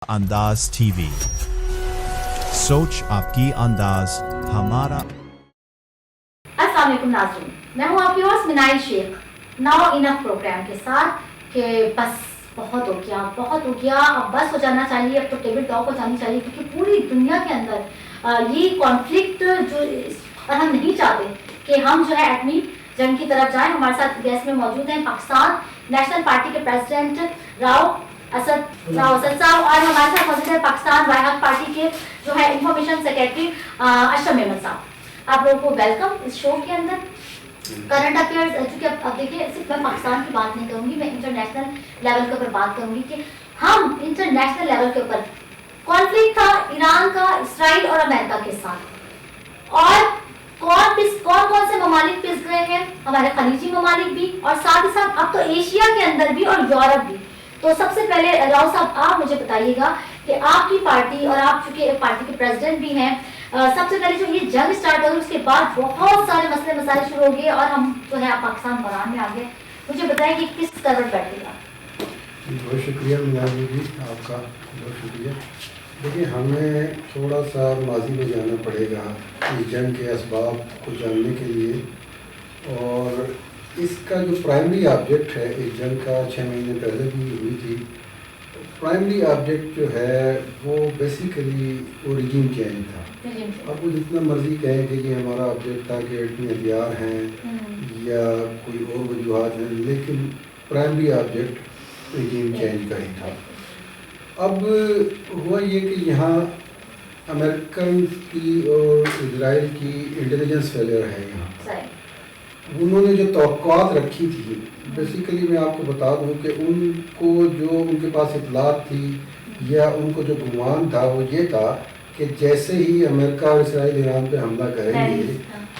انداز T V, سوچ آپ کی انداز ہمارا۔ السلام علیکم ناظرین، میں ہوں آپ کی ہوسٹ منائل شیخ ناؤ انف پروگرام کے ساتھ کہ بس بہت ہو گیا، اب بس ہو جانا چاہیے، اب تو ٹیبل ٹاک ہو جانی چاہیے، کیونکہ پوری دنیا کے اندر یہ کانفلکٹ جو اور ہم نہیں چاہتے کہ ہم جو ہے ایٹمی جنگ کی طرف جائیں۔ ہمارے ساتھ گیسٹ میں موجود ہیں پاکستان نیشنل پارٹی کے پریزیڈنٹ راؤ اسد صاحب، اور ہمارے ساتھ موجود ہے پاکستان وائحق پارٹی کے جو ہے انفارمیشن سیکرٹری اشرف احمد صاحب۔ آپ لوگوں کو ویلکم اس شو کے اندر۔ کرنٹ افیئرز چونکہ اب دیکھیے صرف میں پاکستان کی بات نہیں کروں گی، میں انٹرنیشنل لیول کے اوپر بات کروں گی کہ ہم انٹرنیشنل لیول کے اوپر کانفلکٹ تھا ایران کا اسرائیل اور امریکہ کے ساتھ، اور کون سے ممالک پس گئے ہیں، ہمارے خلیجی ممالک بھی اور ساتھ ہی ساتھ اب تو ایشیا کے اندر بھی اور یورپ بھی۔ تو سب سے پہلے راؤ صاحب آپ مجھے بتائیے گا کہ آپ کی پارٹی اور آپ چونکہ ایک پارٹی کے پریزیڈنٹ بھی ہیں، سب سے پہلے جو یہ جنگ سٹارٹ ہوئی اس کے بعد بہت سارے مسئلے مسائل شروع ہو گئے اور ہم جو ہے پاکستان بحران میں آ گئے، مجھے بتائیں کہ کس کروٹ بیٹھے گا؟ بہت شکریہ منالی جی، آپ کا بہت شکریہ۔ دیکھیے ہمیں تھوڑا سا ماضی میں جانا پڑے گا اس جنگ کے اسباب کو جاننے کے لیے، اور اس کا جو پرائمری آبجیکٹ ہے اس جنگ کا 6 مہینے پہلے بھی ہوئی تھی۔ پرائمری آبجیکٹ جو ہے وہ بیسیکلی وہ رجیم چینج تھا۔ اب وہ جتنا مرضی کہیں کہ یہ ہمارا آبجیکٹ تھا کہ ایٹمی ہتھیار ہیں یا کوئی اور وجوہات ہیں، لیکن پرائمری آبجیکٹ رجیم چینج کا ہی تھا۔ اب ہوا یہ کہ یہاں امریکن کی اور اسرائیل کی انٹیلیجنس فیلئر ہے یہاں۔ انہوں نے جو توقعات رکھی تھی، بیسیکلی میں آپ کو بتا دوں کہ ان کو جو ان کے پاس اطلاعات تھی یا ان کو جو گمان تھا وہ یہ تھا کہ جیسے ہی امریکہ اور اسرائیل ایران پہ حملہ کریں گے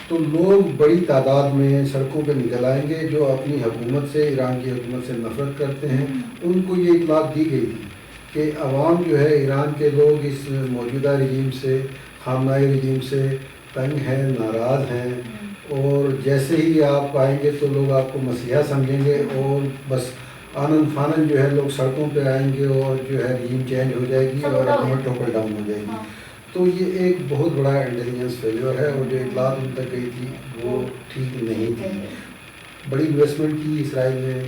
تو لوگ بڑی تعداد میں سڑکوں پہ نکل آئیں گے جو اپنی حکومت سے، ایران کی حکومت سے نفرت کرتے ہیں۔ ان کو یہ اطلاعات دی گئی تھی کہ عوام جو ہے ایران کے لوگ اس موجودہ رجیم سے، خامنہ ای رجیم سے تنگ ہیں، ناراض ہیں، اور جیسے ہی آپ آئیں گے تو لوگ آپ کو مسیحا سمجھیں گے اور بس آنن فانن جو ہے لوگ سڑکوں پہ آئیں گے اور جو ہے رجیم چینج ہو جائے گی اور حکومت ٹوپل ڈاؤن ہو جائے گی۔ تو یہ ایک بہت بڑا انٹیلیجنس فیلئر ہے، اور جو اطلاعات ان تک گئی تھی وہ ٹھیک نہیں تھی۔ بڑی انویسٹمنٹ کی اسرائیل نے،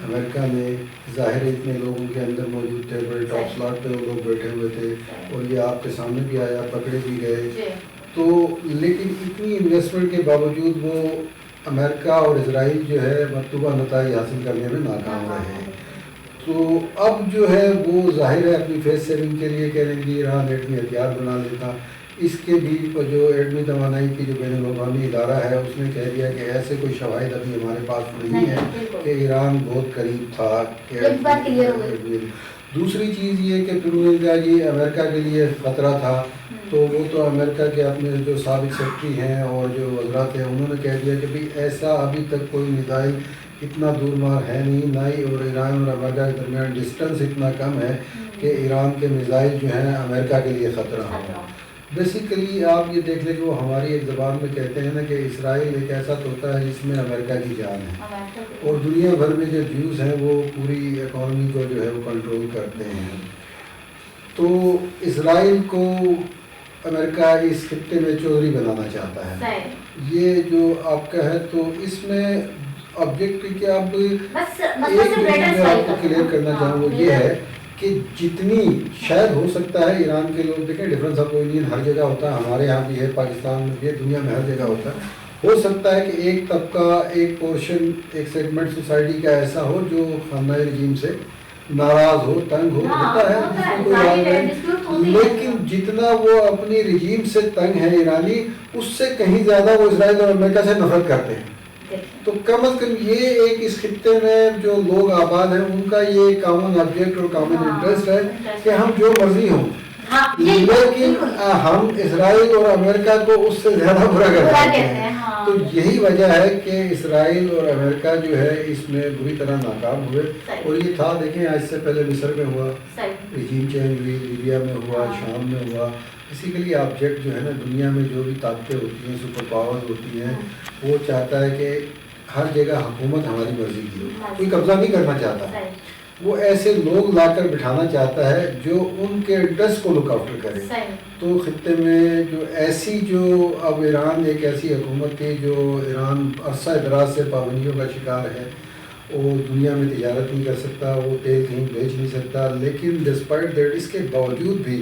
امریکہ نے، ظاہر اتنے لوگوں کے اندر موجود تھے، بڑے ٹاپ سلاٹ پہ وہ لوگ بیٹھے ہوئے تھے، اور یہ آپ کے سامنے بھی آیا، پکڑے بھی گئے۔ تو لیکن اتنی انویسٹمنٹ کے باوجود وہ امریکہ اور اسرائیل جو ہے مطلوبہ نتائج حاصل کرنے میں ناکام رہے ہیں۔ تو اب جو ہے وہ ظاہر ہے اپنی فیس سیونگ کے لیے کہہ رہے ہیں کہ ایران ایٹمی ہتھیار بنا لیتا۔ اس کے بھی جو ایٹمی توانائی کی جو بین الاقوامی ادارہ ہے اس نے کہہ دیا کہ ایسے کوئی شواہد ابھی ہمارے پاس نہیں ہے کہ ایران بہت قریب تھا کہ۔ دوسری چیز یہ کہ پھر انہوں نے کہا یہ امریکہ کے لیے خطرہ تھا، تو وہ تو امریکہ کے اپنے جو سابق سیکرٹری ہیں اور جو وزراء تھے انہوں نے کہہ دیا کہ بھئی ایسا ابھی تک کوئی میزائل اتنا دور مار ہے نہیں، نہ ہی، اور ایران اور امریکہ کے درمیان ڈسٹنس اتنا کم ہے کہ ایران کے میزائل جو ہیں امریکہ کے لیے خطرہ ہو۔ بیسیکلی آپ یہ دیکھ لیں کہ وہ ہماری ایک زبان میں کہتے ہیں نا کہ اسرائیل ایک ایسا طوطا ہے جس میں امریکہ کی جان ہے، اور دنیا بھر میں جو جیوز ہیں وہ پوری اکانومی کو جو ہے وہ کنٹرول کرتے ہیں۔ تو اسرائیل کو امریکہ اس خطے میں چودھری بنانا چاہتا ہے۔ یہ جو آپ کا ہے تو اس میں آبجیکٹ کہ اب ایک میں آپ کو کلیئر کرنا چاہوں وہ یہ ہے کہ جتنی شاید ہو سکتا ہے ایران کے لوگ دیکھیں ڈفرینس آف اوپینین ہر جگہ ہوتا ہے، ہمارے یہاں بھی ہے، پاکستان میں بھی ہے، دنیا میں ہر جگہ ہوتا ہے۔ ہو سکتا ہے کہ ایک طبقہ، ایک پورشن، ایک سیگمنٹ سوسائٹی کا ایسا ہو جو خامنہ ای رجیم سے ناراض ہو، تنگ ہو، ہوتا ہے، جس میں کوئی بات نہیں، لیکن جتنا وہ اپنی رجیم سے تنگ ہے ایرانی، اس سے کہیں زیادہ وہ اسرائیل اور امریکہ سے نفرت کرتے ہیں۔ تو کم از کم یہ ایک اس خطے میں جو لوگ آباد ہیں ان کا یہ کامن آبجیکٹ اور کامن انٹرسٹ ہے کہ ہم جو مرضی ہوں، لیکن ہم اسرائیل اور امریکہ کو اس سے زیادہ برا کرتے ہیں۔ تو یہی وجہ ہے کہ اسرائیل اور امریکہ جو ہے اس میں بری طرح ناکام ہوئے، اور یہ تھا دیکھیں آج سے پہلے مصر میں ہوا، رجیم چینج ہوئی، لیبیا میں ہوا، شام میں ہوا۔ اسی کے لیے آبجیکٹ جو ہے نا دنیا میں جو بھی طاقتیں ہوتی ہیں، سپر پاورز ہوتی ہیں، وہ چاہتا ہے کہ ہر جگہ حکومت ہماری مرضی کی ہو، کوئی قبضہ نہیں کرنا چاہتا۔ وہ ایسے لوگ لا کر بٹھانا چاہتا ہے جو ان کے انٹرسٹ کو لک آفٹر کرے. تو خطے میں جو ایسی جو اب ایران ایک ایسی حکومت تھی جو ایران عرصہ دراز سے پابندیوں کا شکار ہے. وہ دنیا میں تجارت نہیں کر سکتا, وہ تیل کہیں بیچ نہیں سکتا, لیکن ڈسپائٹ دیٹ اس کے باوجود بھی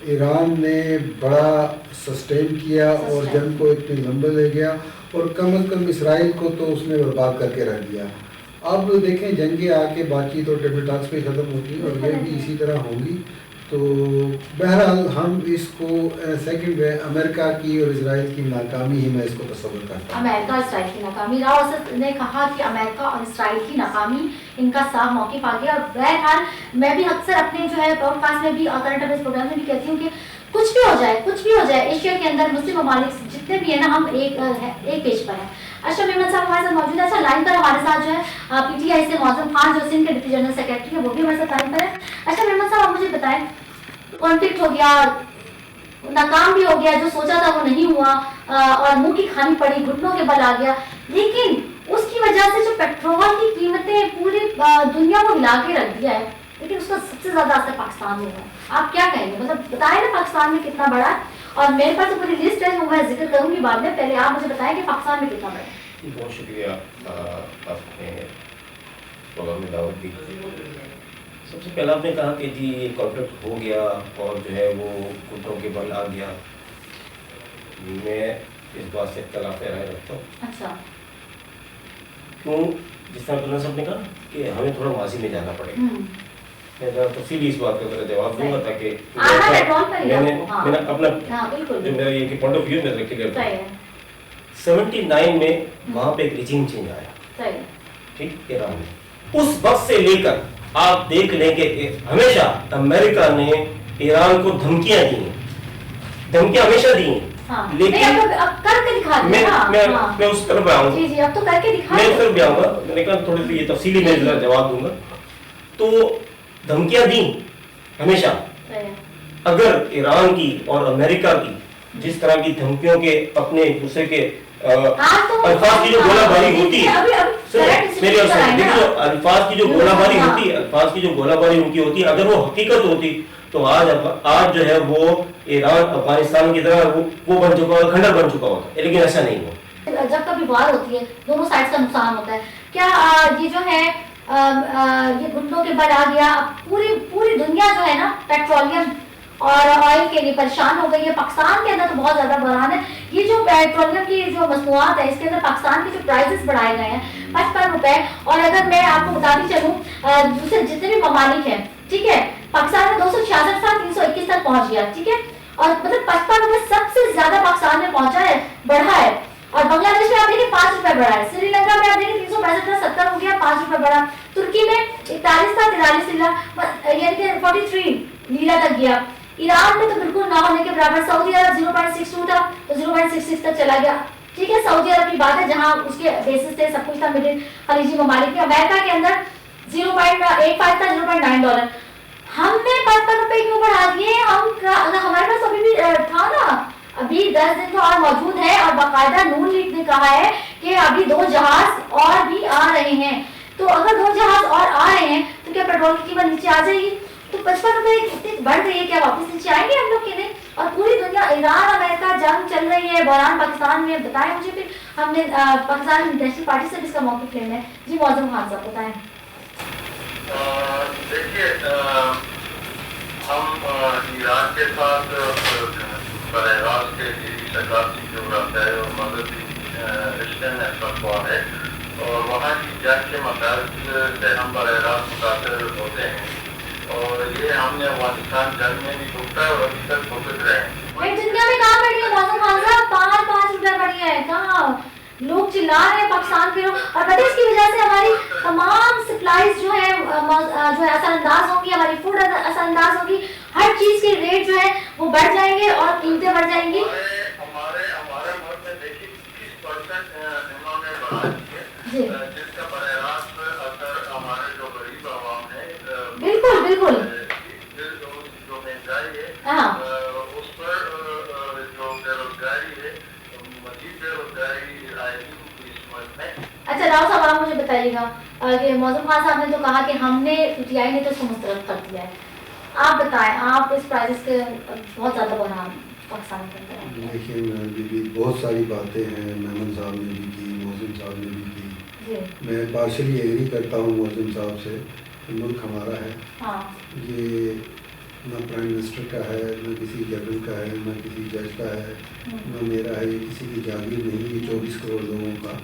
ایران نے بڑا سسٹین کیا اور جنگ کو اتنی لمبے لے گیا, اور کم از کم اسرائیل کو تو اس نے برباد کر کے رکھ دیا. اب دیکھیں جنگیں آ کے بات چیت اور ٹیبل ٹاکس پہ ختم ہوتی ہیں, اور یہ بھی اسی طرح ہوں گی. تو بہرحال ہم اس کو سیکنڈ امریکہ کی اور اسرائیل کی ناکامی ہی میں اس کو تصور کرتا ہوں. امریکہ اسرائیل کی ناکامی, راؤ اسد نے کہا کہ امریکہ اور اسرائیل کی ناکامی ان کا صاف موقف آ گیا. اور بہرحال میں بھی اکثر اپنے جو ہے پوڈ کاسٹ میں بھی کرنٹ افیئرس پروگرام میں بھی کہتی ہوں کہ کچھ بھی ہو جائے ایشیا کے اندر مسلم ممالک جتنے بھی ہیں نا, ہم ایک پیج پر ہیں. اشرف احمد صاحب ہمارے ساتھ موجود ہے. اچھا لائن پر ہمارے ساتھ جو ہے پی ٹی آئی سے معظم خان جو سندھ کے ڈپٹی جنرل سیکرٹری ہے, وہ بھی ہمارے ساتھ لائن پر ہے. اشرف احمد صاحب آپ مجھے بتائیں, کانفلکٹ ہو گیا, ناکام بھی ہو گیا, جو سوچا تھا وہ نہیں ہوا, اور منہ کی کھانی پڑی, گھٹنوں کے بل آ گیا, لیکن اس کی وجہ سے جو پیٹرول کی قیمتیں پوری دنیا کو ہلا کے رکھ دیا ہے, لیکن اس کا سب سے زیادہ اثر پاکستان میں ہوا ہے. آپ کیا کہیں گے, مطلب بتائیں نا پاکستان میں کتنا بڑا ہے, اور میرے پاس پوری لسٹ ہے وہ میں ذکر کروں گی بعد میں, پہلے آپ مجھے بتائیں کہ پاکستان میں کتنا بڑا ہے. بہت شکریہ آپ نے پروگرام میں دعوت دی. سب سے پہلا آپ نے کہا کہ جی یہ کانفلکٹ ہو گیا اور جو ہے وہ گھٹنوں کے بل آ گیا. میں اس بات سے اختلاف رائے رکھتا ہوں. اچھا کیوں؟ جس طرح دونوں صاحب نے کہا کہ ہمیں تھوڑا ماضی میں جانا پڑے گا. میں ذرا تفصیلی اس بات کا ذرا جواب دوں گا تاکہ میں نے اپنا جو میرا یہ کہ پوائنٹ آف ویو میں ذرا کلیئر کروں. 79 میں وہاں پہ ایک ریجیم چینج آیا, ٹھیک, ایران میں. اس وقت سے لے کر آپ دیکھ لیں کہ ہمیشہ امریکہ نے ایران کو دھمکیاں دی ہیں, دھمکیاں ہمیشہ دی ہیں, لیکن میں اس طرف آؤں گا, میں اس طرف بھی آؤں گا. میں نے کہا تھوڑی سی یہ تفصیلی میں ذرا جواب دوں گا. تو دھمکیاں دیں ہمیشہ. اگر ایران کی اور امریکہ کی جس طرح کی دھمکیوں کے اپنے ایک دوسرے کے الفاظ کی جو گولہ باری ہوتی ہے, الفاظ کی جو گولہ باری ہوتی ہے, الفاظ کی جو گولہ باری ان کی ہوتی ہے, اگر وہ حقیقت ہوتی تو آج جو ہے وہ ایران افغانستان کی طرح وہ بن چکا ہوتا, کھنڈر بن چکا ہوتا, لیکن ایسا نہیں ہوا. جب کبھی وار ہوتی ہے دونوں سائڈ کا نقصان ہوتا ہے. کیا یہ جو ہے یہ گھٹنوں کے بل آ گیا, پوری دنیا جو ہے نا پیٹرولیم اور آئل کے لیے پریشان ہو گئی ہے. پاکستان کے اندر تو بہت زیادہ بحران ہے. یہ جو پیٹرولیم کی جو مصنوعات ہے اس کے اندر پاکستان کے جو پرائزز بڑھائے گئے ہیں 55 روپے, اور اگر میں آپ کو بتاتی چلوں دوسرے جتنے بھی ممالک ہیں, ٹھیک ہے, پاکستان میں 266 سے 321 تک پہنچ گیا, ٹھیک ہے, اور مطلب 55 روپے سب سے زیادہ پاکستان میں پہنچا ہے, بڑھا ہے. اور بنگلہ دیش میں آپ دیکھیں 5 روپے بڑھا ہے, سری لنکا میں آپ دیکھیں 365 سے 70 ہو گیا, 5 روپے بڑھا, ترکی میں 41 تھا 43 لیرہ یعنی کہ 43 لیرہ تک گیا. ایران میں تو بالکل نہ ہونے کے برابر. سعودی عرب 0.62 تھا تو 0.66 تک چلا گیا, ٹھیک ہے. سعودی عرب کی بات ہے جہاں اس کے بیسس تھے, سب کچھ تھا مڈل خلیجی ممالک میں. امریکہ کے اندر 0.85 تھا, $0.9. ہم نے 55 روپے کیوں بڑھا دیے؟ ہمارے پاس ابھی بھی تھا نا, ابھی 10 دن تو اور موجود ہے, اور باقاعدہ نون لیگ نے کہا ہے کہ ابھی 2 جہاز اور بھی آ رہے ہیں. تو اگر 2 جہاز اور آ رہے ہیں تو کیا پیٹرول کی قیمت نیچے آ جائے گی؟ تو 55 روپے اتنی بڑھ رہی ہے, کیا واپس نیچے آئیں گے ہم لوگ کے لیے؟ اور پوری دنیا ایران امریکہ جنگ چل رہی ہے, بحران پاکستان میں. بتائیں مجھے پھر ہم نے پاکستان نیشنل پارٹی سے بھی اس کا موقف لینا ہے. جی معظم خان صاحب بتائیں. دیکھیے ہم ایران کے ساتھ براہ راست کے ثقافتی جغرافیائی اور مذہبی رشتے میں فرق ہے, اور وہاں کی جنگ کے مسائل سے ہم براہ راست متاثر ہوتے ہیں, اور یہ ہم نے افغانستان جنگ میں بھی بھگتا ہے اور ابھی تک بھگت رہے ہیں. دنیا میں کہاں بڑھی ہے معظم خان صاحب؟ 5 روپے بڑھی ہے. کہاں لوگ چلا رہے ہیں پاکستان کے لوگ, اور پتہ اس کی وجہ سے ہماری تمام سپلائز جو ہے اثر انداز ہوں گی, ہماری فوڈ اثر انداز ہوگی, ہر چیز کے ریٹ جو ہے وہ بڑھ جائیں گے اور قیمتیں بڑھ جائیں گی. ہمارے ملک میں دیکھیے 30% انہوں نے بڑھا دی ہے, جس کا براہ راست اثر ہمارے جو غریب عوام ہے بالکل بالکل جو مہنگائی ہے اس پر جو بے روزگاری ہے, مزید بے روزگاری آئے گی اس ملک میں. اچھا راؤ صاحب آپ مجھے بتائیے گا کہ معظم خان صاحب نے تو کہا کہ ہم نے PTI نے تو اس کو مسترد کر دیا ہے. آپ بتائیں, آپ اس پرائزز کے بہت زیادہ بحران پاکستان میں کرتے ہیں. دیکھیے بہت ساری باتیں ہیں, میمن صاحب نے بھی کی, معظم صاحب نے بھی کی. میں پارشلی ایگری کرتا ہوں معظم صاحب سے. ملک ہمارا ہے, یہ نہ پرائم منسٹر کا ہے, نہ کسی جنرل کا ہے, نہ کسی جج کا ہے, نہ میرا ہے, یہ کسی کی جاگیر نہیں, یہ 24 کروڑ لوگوں کا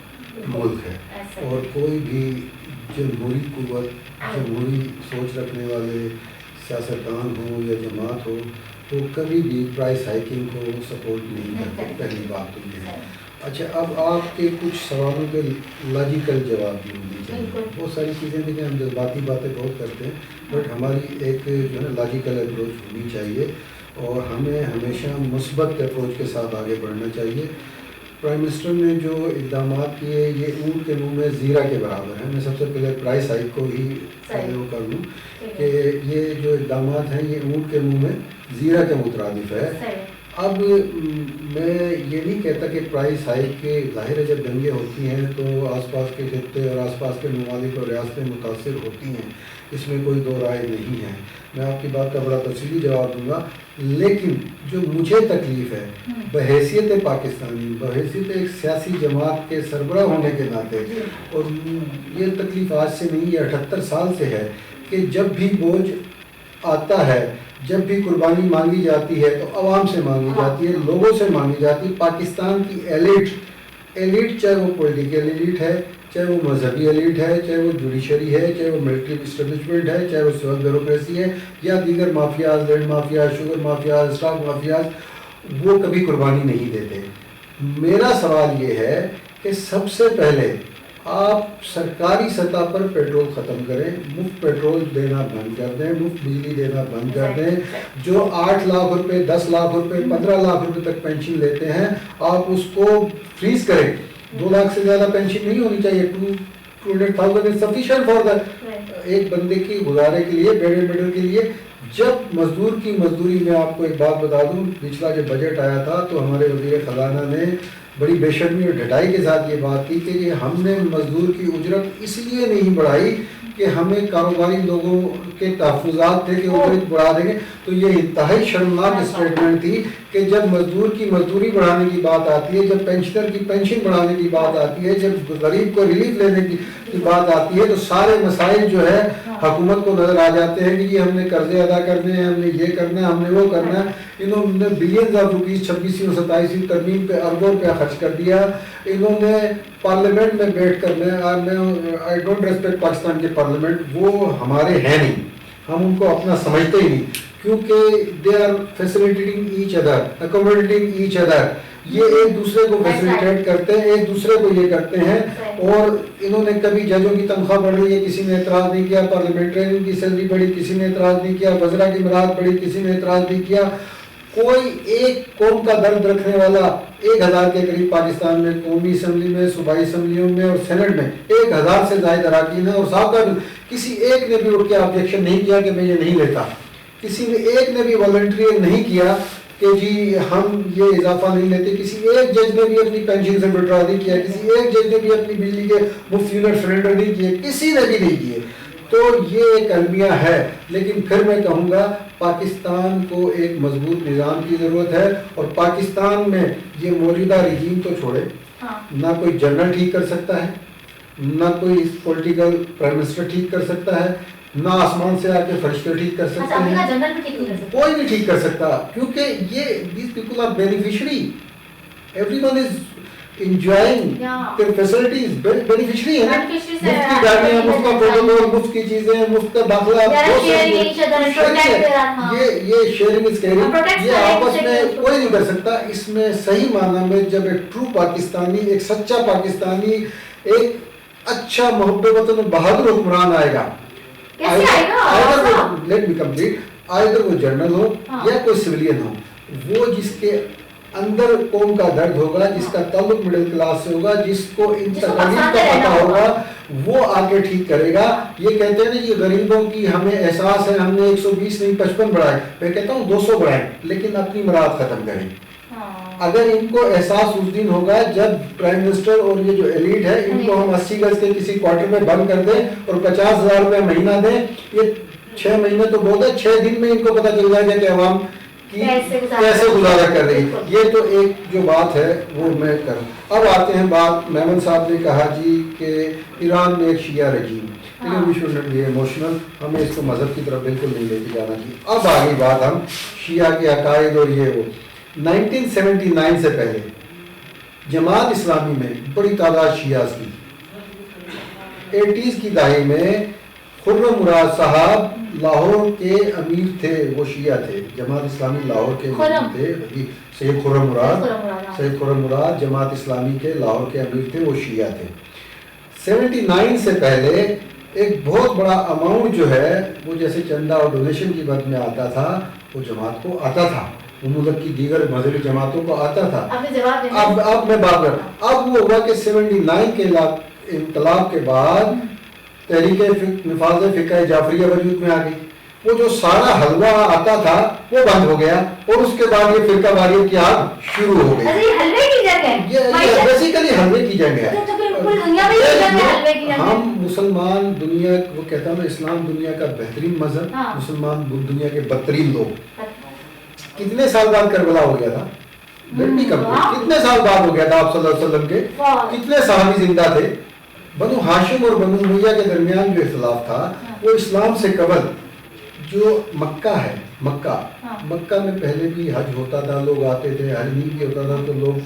ملک ہے. اور کوئی بھی جمہوری قوت, جمہوری سوچ رکھنے والے سیاستدان ہو یا جماعت ہو, تو کبھی بھی پرائس ہائکنگ کو سپورٹ نہیں کرتے. پہلی بات تو یہ ہے. اچھا, اب آپ کے کچھ سوالوں کے لاجیکل جواب بھی ہونی چاہیے. بہت ساری چیزیں دیکھیں, ہم جذباتی باتیں بہت کرتے ہیں, بٹ ہماری ایک جو ہے نا لاجیکل اپروچ ہونی چاہیے, اور ہمیں ہمیشہ مثبت اپروچ کے ساتھ آگے بڑھنا چاہیے. پرائم منسٹر نے جو اقدامات کیے یہ اونٹ کے منہ میں زیرہ کے برابر ہیں. میں سب سے پہلے پرائس ہائک کو ہی وہ کر دوں کہ یہ جو اقدامات ہیں یہ اونٹ کے منہ میں زیرہ کے مترادف ہے. اب میں یہ نہیں کہتا کہ پرائس ہائک کے, ظاہر ہے جب جنگیں ہوتی ہیں تو آس پاس کے خطے اور آس پاس کے ممالک اور ریاستیں متاثر ہوتی ہیں, اس میں کوئی دو رائے نہیں ہے. میں آپ کی بات کا بڑا تفصیلی جواب دوں گا, لیکن جو مجھے تکلیف ہے بحیثیت پاکستانی, بحیثیت ایک سیاسی جماعت کے سربراہ ہونے کے ناطے, اور یہ تکلیف آج سے نہیں, یہ 78 سال سے ہے کہ جب بھی بوجھ آتا ہے, جب بھی قربانی مانگی جاتی ہے تو عوام سے مانگی جاتی ہے, لوگوں سے مانگی جاتی ہے. پاکستان کی ایلیٹ چاہے وہ پولیٹیکل ایلیٹ ہے, چاہے وہ مذہبی ایلیٹ ہے, چاہے وہ جوڈیشری ہے, چاہے وہ ملٹری اسٹیبلشمنٹ ہے, چاہے وہ سول بیوروکریسی ہے, یا دیگر mafias, land mafias, sugar mafias, stock mafias, وہ کبھی قربانی نہیں دیتے. میرا سوال یہ ہے کہ سب سے پہلے آپ سرکاری سطح پر پیٹرول ختم کریں, مفت پیٹرول دینا بند کر دیں, مفت بجلی دینا بند کر دیں. جو 8 لاکھ روپے, 10 لاکھ روپے, 15 لاکھ روپے تک پینشن لیتے ہیں, آپ اس کو فریز کریں. 2 لاکھ سے زیادہ پینشن نہیں ہونی چاہیے. 200,000 از سفیشینٹ فار دیٹ, ایک بندے کی گزارے کے لیے, بیڈ اینڈ میڈل کے لیے. جب مزدور کی مزدوری, میں آپ کو ایک بات بتا دوں, پچھلا جب بجٹ آیا تھا تو ہمارے وزیر خزانہ نے بڑی بے شرمی اور ڈھٹائی کے ساتھ یہ بات کی کہ ہم نے مزدور کی اجرت اس لیے نہیں بڑھائی کہ ہمیں کاروباری لوگوں کے تحفظات تھے کہ اجرت بڑھا دیں گے. تو یہ انتہائی شرمناک اسٹیٹمنٹ تھی کہ جب مزدور کی مزدوری بڑھانے کی بات آتی ہے, جب پینشنر کی پینشن بڑھانے کی بات آتی ہے, جب غریب کو ریلیف لینے کی بات آتی ہے, تو سارے مسائل جو ہے حکومت کو نظر آ جاتے ہیں کہ جی ہم نے قرضے ادا کرنے ہیں, ہم نے یہ کرنا ہے, ہم نے وہ کرنا ہے. انہوں نے بلینز آف روپیز 26ویں اور 27ویں ترمیم پہ اربوں روپیہ خرچ کر دیا. انہوں نے پارلیمنٹ میں بیٹھ کر, میں آئی ڈونٹ ریسپیکٹ پاکستان کے پارلیمنٹ, وہ ہمارے ہیں نہیں, ہم ان کو اپنا سمجھتے ہی نہیں, کیونکہ they are facilitating each other, accommodating each other. یہ ایک دوسرے کو فیسلیٹیٹ کرتے ہیں, ایک دوسرے کو یہ کرتے ہیں. اور انہوں نے کبھی ججوں کی تنخواہ بڑھ رہی ہے, کسی نے اعتراض نہیں کیا. پارلیمنٹرین کی سیلری بڑھی, کسی نے اعتراض نہیں کیا. وزراء کی مراحت بڑھی, کسی نے اعتراض نہیں کیا. کوئی ایک قوم کا درد رکھنے والا 1000 کے قریب پاکستان میں قومی اسمبلی میں, صوبائی اسمبلیوں میں اور سینٹ میں 1000 سے زائد اراکین ہیں, اور صاحب کسی ایک نے بھی اٹھ کے آبجیکشن نہیں کیا کہ میں یہ نہیں لیتا. کسی نے ایک نے بھی والنٹری نہیں کیا کہ جی ہم یہ اضافہ نہیں لیتے. کسی ایک جج نے بھی اپنی پینشن سے وڈرا نہیں کیا, کسی ایک جج نے بھی اپنی بجلی کے مفت یونٹ سرنڈر نہیں کیے, کسی نے بھی نہیں کیے. تو یہ ایک المیہ ہے. لیکن پھر میں کہوں گا پاکستان کو ایک مضبوط نظام کی ضرورت ہے, اور پاکستان میں یہ موجودہ رجیم تو چھوڑے, نہ کوئی جنرل ٹھیک کر سکتا ہے, نہ کوئی پولیٹیکل پرائم منسٹر ٹھیک کر سکتا ہے, نہ آسمان سے آ کے فرشتے ٹھیک کر سکتے ہیں, کوئی نہیں ٹھیک کر سکتا. کیونکہ یہ these people are beneficiary, every one is enjoying their facilities, beneficiary ہے نا. مفت کی گاڑیاں, مفت کا پروٹوکول, مفت کی چیزیں, مفت کا داخلہ, یہ شیئرنگ از کیئرنگ, یہ آپس میں کوئی نہیں کر سکتا. اس میں صحیح معنی میں جب ایک ٹرو پاکستانی, ایک سچا پاکستانی, ایک اچھا محب وطن بہادر حکمران آئے گا, لیٹ می کمپلیٹ, آئدر وہ جنرل ہو یا کوئی سویلین ہو, وہ جس کے اندر قوم کا درد ہوگا, جس کا تعلق مڈل کلاس سے ہوگا, جس کو ان تکالیف کا پتہ ہوگا, وہ آگے ٹھیک کرے گا. یہ کہتے ہیں نا کہ غریبوں کی ہمیں احساس ہے, ہم نے 120 نہیں 55 بڑھائے, میں کہتا ہوں 200 بڑھائیں, لیکن اپنی مراد ختم کریں. اگر ان کو احساس اس دن ہوگا جب پرائم منسٹر اور یہ جو ایلیٹ ہے ان کو ہم 80 گز کے کسی کوارٹر میں بند کر دیں اور 50,000 روپے مہینہ دیں, یہ 6 مہینے تو بہت ہے, 6 دن میں ان کو پتہ چل جائے گا کہ عوام کی کیسے گزارا کر رہی. یہ تو ایک جو بات ہے وہ میں کروں. اب آتے ہیں بات, میمن صاحب نے کہا جی کہ ایران میں ایک شیعہ رجیم, لیکن we should not be emotional, ہمیں اس کو مذہب کی طرف بالکل نہیں لے کے جانا چاہیے. اب آگئی بات ہم شیعہ کے عقائد اور یہ وہ 1979 سے پہلے جماعت اسلامی میں بڑی تعداد شیعہ کی. 80s کی دہائی میں خرم مراد صاحب لاہور کے امیر تھے, وہ شیعہ تھے, جماعت اسلامی لاہور کے امیر تھے. سید خرم مراد جماعت اسلامی کے لاہور کے امیر تھے, وہ شیعہ تھے. 79 سے پہلے ایک بہت بڑا اماؤنٹ جو ہے وہ جیسے چندہ اور ڈونیشن کی بد میں آتا تھا, وہ جماعت کو آتا تھا, ملک کی دیگر مذہبی جماعتوں کو آتا تھا. اب میں بات کر, اب وہ ہوا کہ 79 کے انقلاب کے بعد تحریک نفاذ فقہ جعفریہ وجود میں آ گئی. وہ جو سارا حلوہ آتا تھا وہ بند ہو گیا, اور اس کے بعد یہ فرقہ واریت کی آگ شروع ہو گئی. یہ بیسیکلی حلوے کی جنگ ہے. ہم مسلمان دنیا, وہ کہتا ہوں اسلام دنیا کا بہترین مذہب, مسلمان دنیا کے بدترین لوگ. کتنے سال بعد کربلا ہو گیا تھا, کتنے سال بعد ہو گیا تھا آپ صلی اللہ علیہ وسلم کے, کتنے صحابی زندہ تھے. بنو ہاشم اور بنو امیہ کے درمیان جو اختلاف تھا وہ اسلام سے قبل جو مکہ ہے, مکہ میں پہلے بھی حج ہوتا تھا, لوگ آتے تھے, حج نہیں بھی ہوتا تھا تو لوگ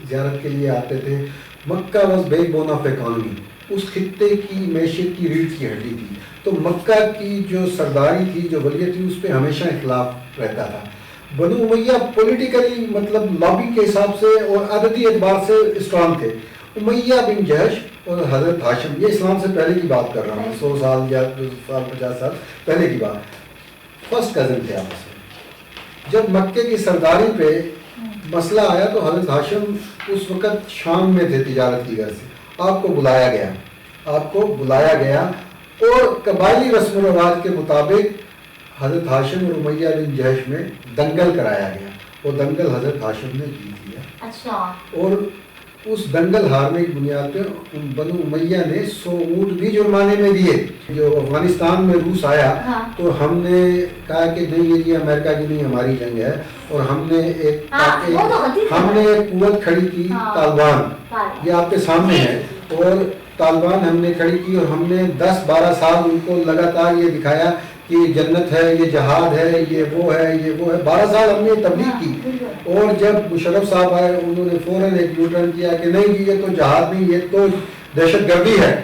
زیارت کے لیے آتے تھے. Mecca was backbone of economy, اس خطے کی معیشت کی ریڑھ کی ہڈی تھی. تو مکہ کی جو سرداری تھی, جو ولیت تھی, اس پہ ہمیشہ اختلاف رہتا تھا. بنو امیہ پولیٹیکلی مطلب لابی کے حساب سے اور عددی اعتبار سے اسٹرانگ تھے. امیہ بن جہش اور حضرت ہاشم, یہ اسلام سے پہلے کی بات کر رہا ہوں, 100 سال یا 200 سال 50 سال پہلے کی بات, فرسٹ کزن تھے آپس میں. جب مکے کی سرداری پہ مسئلہ آیا تو حضرت ہاشم اس وقت شام میں تھے تجارت کی غرض سے. آپ کو بلایا گیا اور قبائلی رسم و رواج کے مطابق حضرت ہاشم اور امیہ بن جہش میں دنگل کرایا گیا, اور دنگل حضرت ہاشم نے جیت لیا. اور اس دنگل ہارنے کی بنیاد پہ بنو امیہ نے 100 اونٹ بھی جرمانے میں دیے. جو افغانستان میں روس آیا تو ہم نے کہا کہ نہیں یہ امریکہ کی نہیں ہماری جنگ ہے, اور ہم نے ایک قوت کھڑی کی طالبان, یہ آپ کے سامنے ہے, اور طالبان ہم نے کھڑی کی, اور ہم نے 10-12 سال ان کو لگاتار یہ دکھایا کہ یہ جنت ہے, یہ جہاد ہے, یہ وہ ہے, یہ وہ ہے. 12 سال ہم نے تبلیغ کی, اور جب مشرف صاحب آئے انہوں نے فوراً ایک یو ٹرن کیا کہ نہیں جی یہ تو جہاد نہیں, یہ تو دہشت گردی ہے.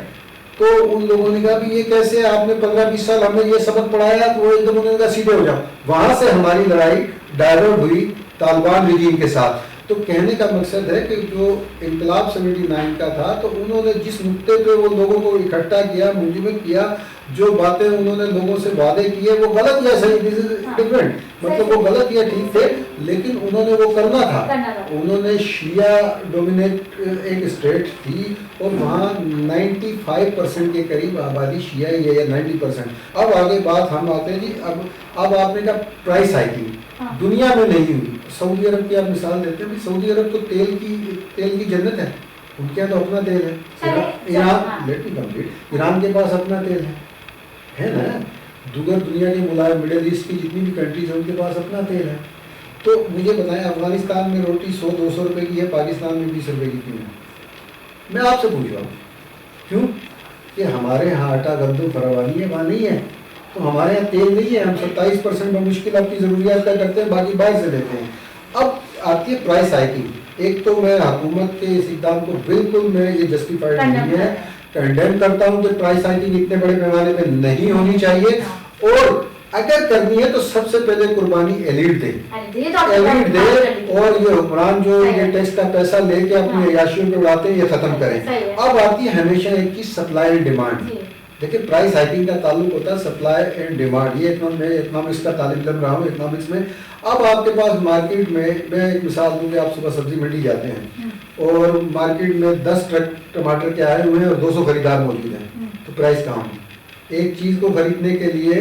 تو ان لوگوں نے کہا بھی یہ کیسے, آپ نے 15-20 سال ہمیں یہ سبق پڑھایا. تو وہ ایک دم انہوں نے کہا سیدھے ہو جاؤ. وہاں سے ہماری لڑائی ڈائیورٹ ہوئی طالبان رجیم کے ساتھ. تو کہنے کا مقصد ہے کہ جو انقلاب 79 کا تھا تو انہوں نے جس نقطے پہ وہ لوگوں کو اکٹھا کیا, منجمد کیا, جو باتیں انہوں نے لوگوں سے وعدے کیے وہ غلط یا صحیح, دس از ڈفرینٹ, مطلب وہ غلط یا ٹھیک تھے, لیکن انہوں نے وہ کرنا تھا. انہوں نے شیعہ ڈومینیٹ ایک اسٹیٹ تھی, اور وہاں 95% کے قریب آبادی شیعہ ہی ہے, یا 90%. اب آگے بات ہم آتے ہیں جی, اب آپ نے کہا پرائس ہائکنگ دنیا میں نہیں ہوئی. سعودی عرب کی آپ مثال دیتے ہیں, سعودی عرب تو تیل کی جنت ہے, ان کے یہاں تو اپنا تیل ہے. ایران کے پاس اپنا تیل ہے نا, دیگر دنیا کے مڈل ایسٹ کی جتنی بھی کنٹریز ہیں ان کے پاس اپنا تیل ہے. تو مجھے بتائیں افغانستان میں روٹی 100-200 روپے کی ہے, پاکستان میں 20 روپے کی کیوں ہے؟ میں آپ سے پوچھ رہا ہوں کیوں؟ کہ ہمارے یہاں آٹا گندم فراوانی ہے, وہاں نہیں ہے. تو ہمارے یہاں تیل نہیں ہے, ہم 27% بمشکل اپنی ضروریات کا کرتے ہیں, باقی باہر سے لیتے ہیں. اب آتی ہے پرائس ہائکنگ. ایک تو میں حکومت کے اس اقدام کو بالکل میں یہ جسٹیفائڈ نہیں ہے, کنڈیم کرتا ہوں کہ پرائس ہائکنگ اتنے بڑے پیمانے پہ نہیں ہونی چاہیے, اور اگر کرنی ہے تو سب سے پہلے قربانی ایلیٹ دے, اور یہ حکمران جو یہ ٹیکس کا پیسہ لے کے اپنی عیاشیوں پہ اڑاتے ہیں یہ ختم کریں. اب آتی ہے ہمیشہ ایک چیز سپلائی اینڈ ڈیمانڈ. دیکھیں پرائس ہائکنگ کا تعلق ہوتا ہے سپلائی اینڈ ڈیمانڈ. یہ میں اکنامکس کا طالب علم رہا ہوں, اکنامکس میں. اب آپ کے پاس مارکیٹ میں ایک مثال دوں کہ آپ صبح سبزی منڈی جاتے ہیں اور مارکیٹ میں 10 ٹرک ٹماٹر کے آئے ہوئے ہیں اور 200 خریدار موجود ہیں, تو پرائس کہاں ہے؟ ایک چیز کو خریدنے کے لیے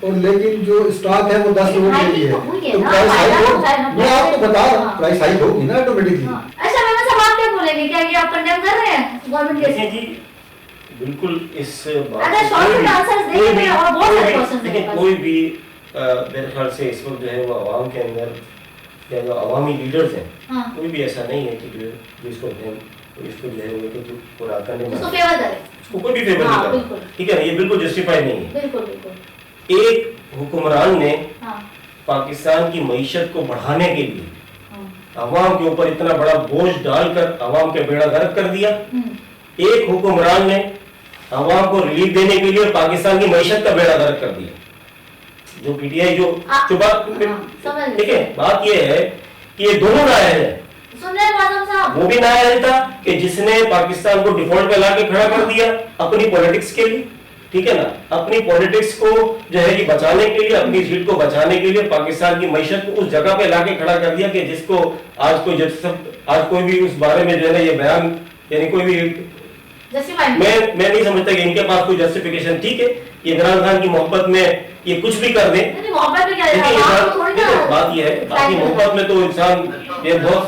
اور لیکن جو اسٹاک ہے وہ 10 لوگوں کے لیے ہے تو پرائس ہائی ہوگی. میں آپ کو بتا رہا ہوں پرائس ہائی ہوگی نا آٹومیٹکلی. اچھا میں صاحب آپ کیا بولیں گے, کیا یہ آپ کنڈیم کر رہے ہیں گورنمنٹ کے؟ جی بالکل اس کوئی بھی میرے خیال سے اس وقت جو ہے وہ عوام کے اندر یا جو عوامی لیڈرز ہیں کوئی بھی ایسا نہیں ہے کہ جو اس کو جو ہے وہ پورا کرنے میں اس کو کوئی بھی فیور نہیں کرتا, ٹھیک ہے نا, یہ بالکل جسٹیفائی نہیں ہے. ایک حکمران نے پاکستان کی معیشت کو بڑھانے کے لیے عوام کے اوپر اتنا بڑا بوجھ ڈال کر عوام کے بیڑا غرق کر دیا. ایک حکمران نے عوام کو ریلیف دینے کے لیے پاکستان کی معیشت کا بیڑا غرق کر دیا. جو پی ٹی آئی جو بات ٹھیک ہے, بات یہ ہے کہ یہ دونوں نااہل ہیں. وہ بھی نااہل تھا کہ جس نے پاکستان کو ڈیفالٹ پہ لا کے کھڑا کر دیا اپنی پولیٹکس کے لیے, ٹھیک ہے نا, اپنی پولیٹکس کو جو ہے کہ بچانے کے لیے, اپنی سیٹ کو بچانے کے لیے پاکستان کی معیشت کو اس جگہ پہ لا کے کھڑا کر دیا کہ جس کو آج کوئی بھی اس بارے میں جو ہے نا یہ بیان یعنی کوئی بھی میں نہیں سمجھتا کہ ان کے پاس کوئی جسٹیفیکیشن. ٹھیک ہے, یہ عمران خان کی محبت میں یہ کچھ بھی کر دیں, بات یہ ہے اپنی محبت میں تو انسان یہ بہت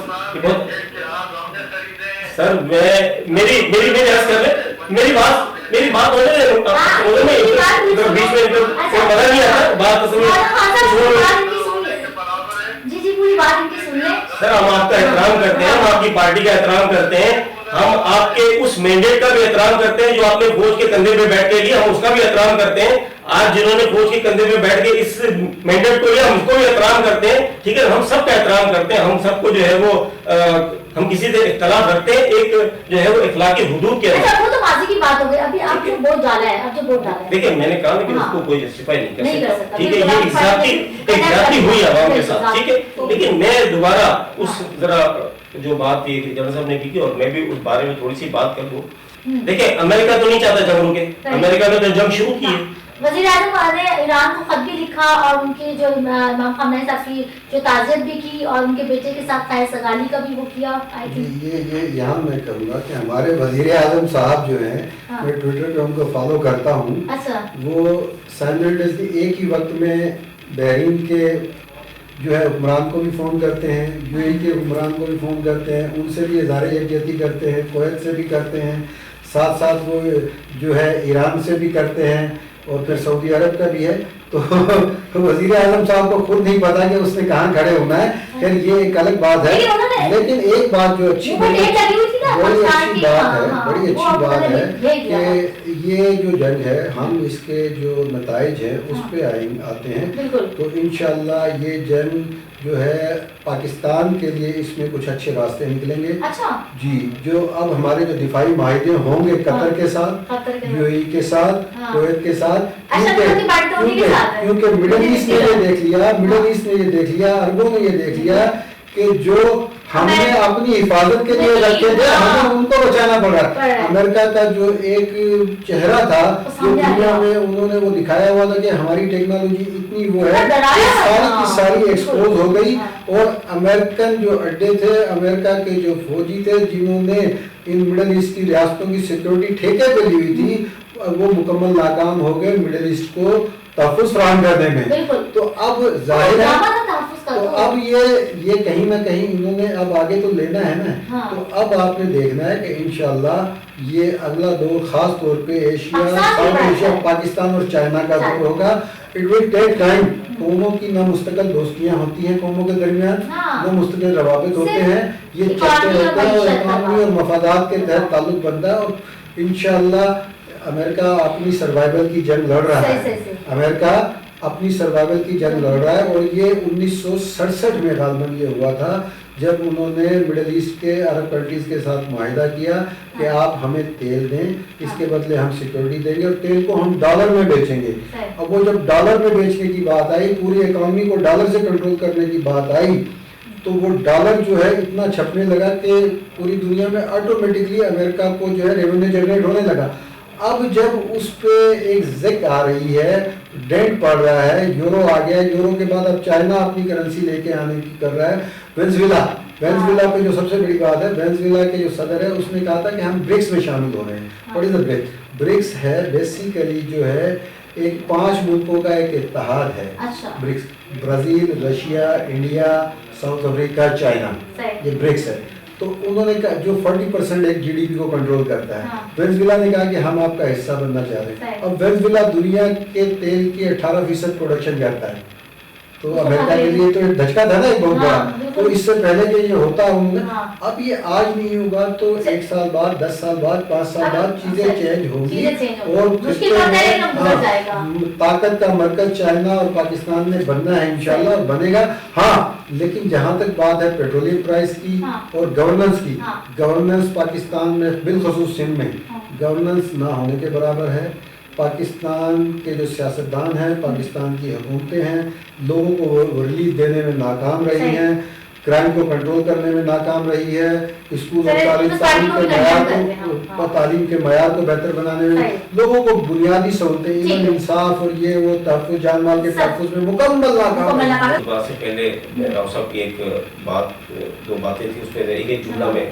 سر میری عرض کر لیں, میری بات ہونے دیں, بیچ میں مزہ نہیں آتا بات سر. ہم آپ کا احترام کرتے ہیں, ہم آپ کی پارٹی کا احترام کرتے ہیں, ہم آپ کے اس مینڈیٹ کا بھی احترام کرتے ہیں جو آپ نے فوج کے کندھے پہ بیٹھ کے لیا, ہم اس کا بھی احترام کرتے ہیں. آج جنہوں نے فوج کے کندھے پہ بیٹھ کے اس مینڈیٹ کو لیا ہم اس کو بھی احترام کرتے ہیں, ٹھیک ہے, ہم سب کا احترام کرتے ہیں. ہم سب کو جو ہے وہ ہم کسی سے اختلاف رکھتے ہیں ایک جو ہے وہ اخلاقی حدود کے اندر. وہ تو ماضی کی بات ہو گئی, ابھی آپ جو ووٹ ڈالا ہے, اب جو ووٹ ڈالا ہے دیکھیں میں نے کہا کہ اس کو کوئی جسٹیفائی نہیں کر سکتا, ٹھیک ہے, یہ ایگزیکٹلی ہوئی عوام کے ساتھ, ٹھیک ہے. لیکن میں دوبارہ اس ذرا جو بات تھی جنرل صاحب نے کی اور میں بھی اس بارے میں تھوڑی سی بات کر دوں. دیکھیں امریکہ تو نہیں چاہتا جنگ رکے, امریکہ نے تو جنگ شروع کی ہے. وزیر اعظم نے ایران کو خط بھی لکھا اور ان کے جو امام خامنہ صاحب کی جو تعزیت بھی کی اور ان کے بیٹے کے ساتھ خیر سگالی کا بھی وہ کیا. یہ یہاں میں کہوں گا کہ ہمارے وزیر اعظم صاحب جو ہیں میں ٹویٹر پہ ان کو فالو کرتا ہوں, وہ سائملٹیسلی ایک ہی وقت میں بحرین کے جو ہے حکمران کو بھی فون کرتے ہیں, یو اے ای کے حکمران کو بھی فون کرتے ہیں, ان سے بھی اظہار یکجہتی کرتے ہیں, کویت سے بھی کرتے ہیں, ساتھ ساتھ وہ جو ہے ایران سے بھی کرتے ہیں اور پھر سعودی عرب کا بھی ہے. تو وزیر اعظم صاحب کو خود نہیں پتا کہ اس نے کہاں کھڑے ہونا ہے, پھر یہ ایک الگ بات ہے. لیکن ایک بات جو بڑی اچھی بات ہے کہ یہ جو جنگ ہے ہم اس کے جو نتائج ہیں اس پہ آتے ہیں تو انشاءاللہ یہ جنگ جو ہے پاکستان کے لیے اس میں کچھ اچھے راستے نکلیں گے. جی, جو اب ہمارے جو دفاعی معاہدے ہوں گے قطر کے ساتھ, یو اے ای کے ساتھ, کویت کے ساتھ, کیونکہ مڈل ایسٹ نے یہ دیکھ لیا, عربوں نے یہ دیکھ لیا کہ جو ہم نے اپنی حفاظت کے لیے رکھے تھے ہمیں ان کو بچانا پڑا. امریکہ کا جو ایک چہرہ تھا جو دنیا میں انہوں نے وہ دکھایا ہوا تھا کہ ہماری ٹیکنالوجی اتنی وہ ہے, ساری کی ساری ایکسپوز ہو گئی. اور امریکن جو اڈے تھے, امریکہ کے جو فوجی تھے جنہوں نے ان مڈل ایسٹ کی ریاستوں کی سیکورٹی ٹھیکے پہ لی ہوئی تھی, وہ مکمل ناکام ہو گئے مڈل ایسٹ کو تحفظ فراہم کرنے میں. تو اب ظاہر ہے تو اب یہ کہیں نہ کہیں انہوں نے اب آگے تو لینا ہے نا, تو اب آپ نے دیکھنا ہے کہ انشاءاللہ یہ اگلا دور خاص طور پہ ایشیا, ساؤتھ ایشیا, پاکستان اور چائنا کا دور ہوگا. It will take time. قوموں کی نہ مستقل دوستیاں ہوتی ہیں قوموں کے درمیان, نہ مستقل روابط ہوتے ہیں, یہ چلتے رہتے ہیں اور اکانومی اور مفادات کے تحت تعلق بنتا ہے. اور انشاءاللہ امریکہ اپنی سروائیول کی جنگ لڑ رہا ہے, امریکہ اپنی سروائیول کی جنگ لڑ رہا ہے. اور یہ 1967 میں غالباً یہ ہوا تھا جب انہوں نے مڈل ایسٹ کے عرب کنٹریز کے ساتھ معاہدہ کیا کہ آپ ہمیں تیل دیں, اس کے بدلے ہم سیکورٹی دیں گے اور تیل کو ہم ڈالر میں بیچیں گے. اب وہ جب ڈالر میں بیچنے کی بات آئی, پوری اکانومی کو ڈالر سے کنٹرول کرنے کی بات آئی, تو وہ ڈالر جو ہے اتنا چھپنے لگا کہ پوری دنیا میں آٹومیٹکلی امریکہ کو جو ہے ریونیو جنریٹ ہونے لگا. اب جب اس پہ ایک زک آ رہی ہے, ڈینٹ پڑ رہا ہے, یورو آ گیا, یورو کے بعد اب چائنا اپنی کرنسی لے کے آنے کی کر رہا ہے. وینزویلا پہ جو سب سے بڑی بات ہے, وینزویلا کے جو صدر ہے اس نے کہا تھا کہ ہم برکس میں شامل ہو رہے ہیں. What is the BRICS? BRICS ہے بیسیکلی جو ہے ایک 5 ملکوں کا ایک اتحاد ہے اچھا BRICS, Brazil, Russia, India, South Africa, China, یہ برکس ہے. تو انہوں نے کہا جو 40% ایک GDP کو کنٹرول کرتا ہے. وینزویلا نے کہا کہ ہم آپ کا حصہ بننا چاہ رہے ہیں. اب وینزویلا دنیا کے تیل کی 18% پروڈکشن کرتا ہے. تو امریکہ کے لیے تو ایک دھچکا تھا نا ایک بہت بڑا. تو اس سے پہلے کہ یہ ہوتا ہوں اب یہ آج نہیں ہوگا تو 1 سال بعد، 10 سال بعد، 5 سال بعد چیزیں چینج ہوگی. اور طاقت کا مرکز چائنا اور پاکستان نے بننا ہے انشاءاللہ، اور بنے گا. ہاں لیکن جہاں تک بات ہے پیٹرولیم پرائس کی اور گورننس کی، گورننس پاکستان میں بالخصوص سندھ میں گورننس نہ ہونے کے برابر ہے. پاکستان کے جو سیاستدان ہیں، پاکستان کی حکومتیں ہیں، لوگوں کو ریلیف دینے میں ناکام رہی ہیں، کرائم کو کنٹرول کرنے میں ناکام رہی ہے، اسکول اور تعلیم کے معیار کو بہتر بنانے میں، لوگوں کو بنیادی سہولتیں، ایمن، انصاف اور یہ وہ تحفظ، جان مال کے تحفظ میں مکمل ناکام ہے. اس بات سے پہلے راؤ صاحب کی ایک بات، 2 باتیں تھیں، اس پہ ایک جملہ میں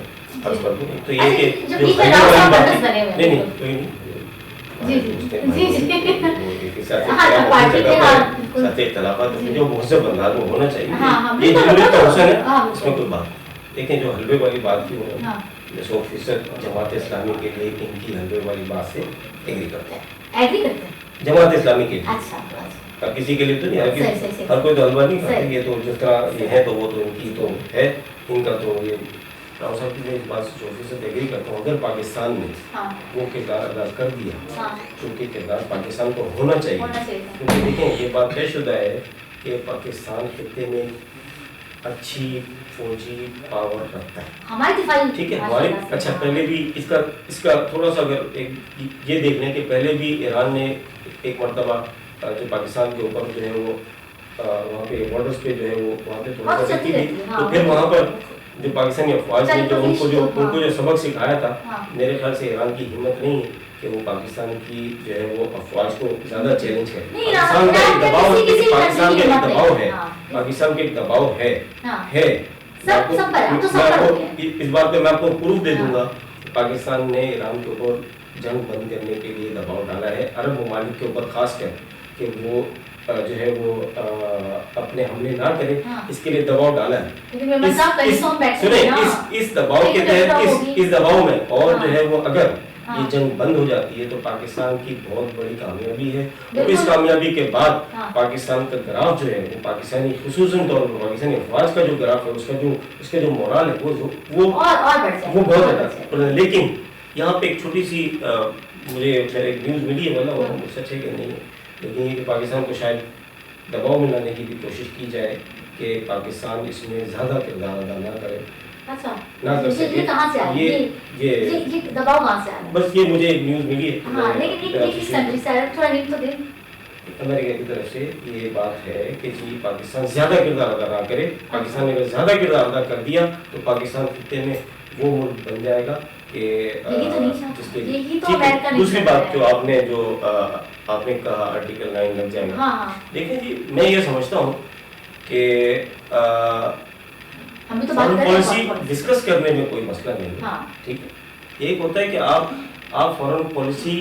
عرض کر دوں. تو یہ کہ جو اختلافات جو مہذب بندار میں ہونا چاہیے، یہ جمہوریت کا حسن ہے، اس میں کوئی بات. دیکھیں جو حلوے والی بات کی 100% جماعت اسلامی کے لیے ان کی حلوے والی بات سے ایگری کرتے ہیں. جماعت اسلامی کے لیے، کسی کے لیے تو نہیں، ہر کوئی تو حلوہ نہیں کھاتے. یہ تو جس طرح یہ ہے تو وہ تو ان کی تو ہے، ان کا تو یہ راؤ صاحب کی میں اس بات سے 100% ایگری کرتا ہوں. اگر پاکستان نے وہ کردار ادا کر دیا، چونکہ کردار پاکستان کو ہونا چاہیے، کیونکہ دیکھیں یہ بات طے شدہ ہے کہ پاکستان خطے میں اچھی فوجی پاور رکھتا ہے. ٹھیک ہے ہماری. اچھا پہلے بھی اس کا تھوڑا سا اگر یہ دیکھ لیں کہ پہلے بھی ایران نے ایک مرتبہ جو پاکستان کے اوپر جو ہے وہ وہاں پہ بارڈرز پہ جو ہے وہ وہاں پہ تھوڑا سا رکھی تھی. تو پھر وہاں پر جو پاکستانی افواج نے جو ان کو جو سبق سکھایا تھا، میرے خیال سے ایران کی ہمت نہیں ہے کہ وہ پاکستان کی جو ہے وہ افواج کو زیادہ چیلنج کرے. پاکستان کا ایک دباؤ ہے، پاکستان کا ایک دباؤ ہے، پاکستان کا ایک دباؤ ہے. میں آپ کو اس بات پہ میں آپ کو پروف دے دوں گا. پاکستان نے ایران کے اوپر جنگ بند کرنے کے لیے دباؤ ڈالا ہے، عرب ممالک کے اوپر خاص کر کہ وہ جو ہے وہ اپنے حملے نہ کرے، اس کے لیے دباؤ ڈالا ہے. سنیں اس دباؤ کے تحت، اس دباؤ میں اور جو ہے وہ اگر یہ جنگ بند ہو جاتی ہے تو پاکستان کی بہت بڑی کامیابی ہے. اور اس کامیابی کے بعد پاکستان کا گراف جو ہے وہ پاکستانی خصوصاً طور پر پاکستانی افواج کا جو گراف ہے اس کا جو مورال ہے وہ بہت زیادہ. لیکن یہاں پہ ایک چھوٹی سی مجھے ایک نیوز ملی ہے، وہ سچ ہے کہ نہیں ہے، لیکن یہ کہ پاکستان کو شاید دباؤ میں لانے کی بھی کوشش کی جائے کہ پاکستان اس میں زیادہ کردار ادا نہ کرے. نہ کر سکے. یہ دباؤ کہاں سے آیا؟ بس یہ مجھے ایک نیوز ملی ہے. امریکہ کی طرف سے یہ بات ہے کہ جی پاکستان زیادہ کردار ادا نہ کرے. پاکستان نے اگر زیادہ کردار ادا کر دیا تو پاکستان خطے میں وہ ملک بن جائے گا کہ جس کے دوسری بات جو آپ نے کہا آرٹیکل 9 لگ جائے گا. دیکھیں جی میں یہ سمجھتا ہوں کہ فارن پالیسی ڈسکس کرنے میں کوئی مسئلہ نہیں ہے. ٹھیک ہے، ایک ہوتا ہے کہ آپ فارن پالیسی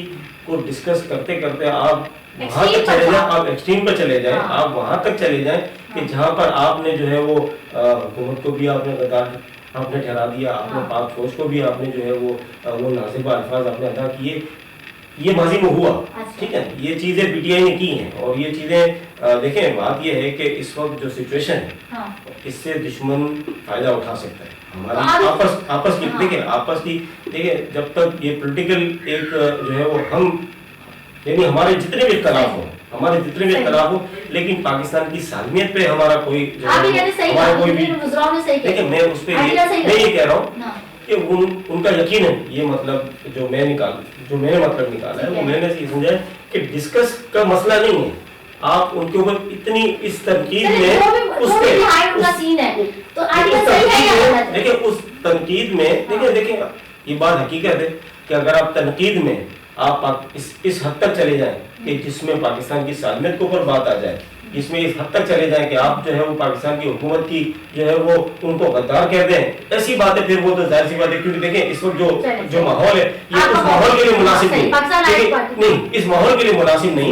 کو ڈسکس کرتے کرتے آپ وہاں تک چلے جائیں، آپ ایکسٹریم پہ چلے جائیں، آپ وہاں تک چلے جائیں کہ جہاں پر آپ نے جو ہے وہ حکومت کو بھی آپ نے غدار آپ نے ٹھہرا دیا، آپ نے پاک فوج کو بھی آپ نے جو ہے وہ نازیبہ الفاظ آپ نے ادا کیے. یہ ماضی میں ہوا. ٹھیک ہے، یہ چیزیں پی ٹی آئی نے کی ہیں. اور یہ چیزیں دیکھیں بات یہ ہے کہ اس وقت جو سچویشن ہے اس سے دشمن فائدہ اٹھا سکتا ہے. ہماری آپس کی دیکھیں جب تک یہ پولیٹیکل ایک جو ہے وہ ہم یعنی ہمارے جتنے بھی اختلاف ہو لیکن پاکستان کی سالمیت پہ ہمارا کوئی لیکن میں اس پہ یہ کہہ رہا ہوں کہ ان کا یقین ہے. یہ مطلب جو میں نے مطلب نکالا ہے وہ میں نے یہ سمجھا ہے کہ ڈسکس کا مسئلہ نہیں ہے. آپ ان کے اوپر اتنی اس تنقید میں دیکھیں اس تنقید میں دیکھیں یہ بات حقیقت ہے کہ اگر آپ تنقید میں آپ اس حد تک چلے جائیں کہ جس میں پاکستان کی سالمیت کے اوپر بات آ جائے، جس میں اس حد تک چلے جائیں کہ آپ جو ہے وہ پاکستان کی حکومت کی جو ہے وہ ان کو غدار کہتے ہیں، ایسی بات ہے پھر وہ تو ظاہر سی بات ہے. کیونکہ دیکھیں اس وقت جو ماحول ہے یہ اس ماحول کے لیے مناسب نہیں، اس ماحول کے لیے مناسب نہیں.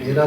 13